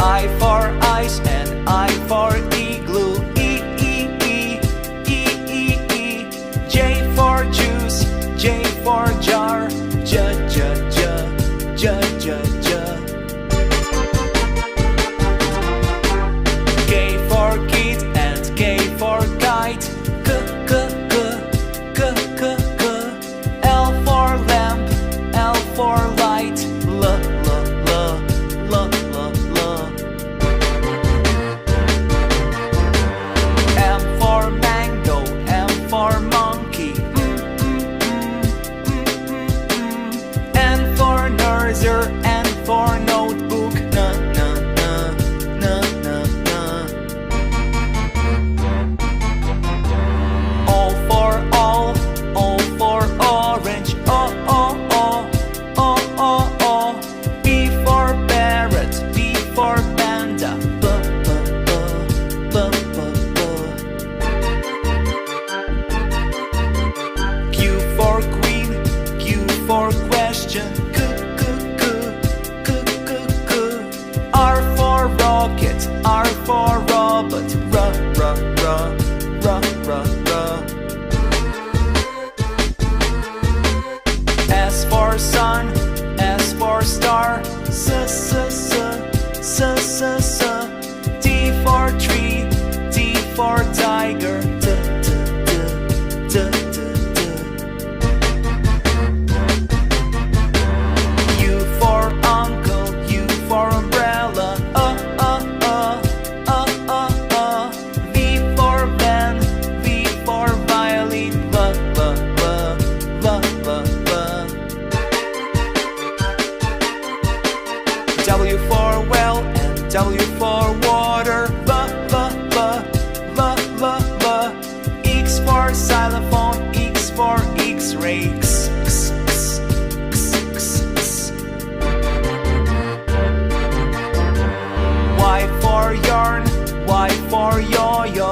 I for ice and I for igloo. J for juice, J for jar. J. K for kid and K for kite. K. L for lamp, L for light. L. M for mango, M for monkey. N for nurser, N for notebook. O for orange. P for parrot, P for panda. Q for queen, Q for question. R for rocket, R for robot. R. S for sun, S for star. S. T for tree, T for tiger. U for uncle, U for umbrella. V for van, V for violin. W for well and W for water. X for xylophone, X for X-ray. Y for yarn, Y for yo-yo.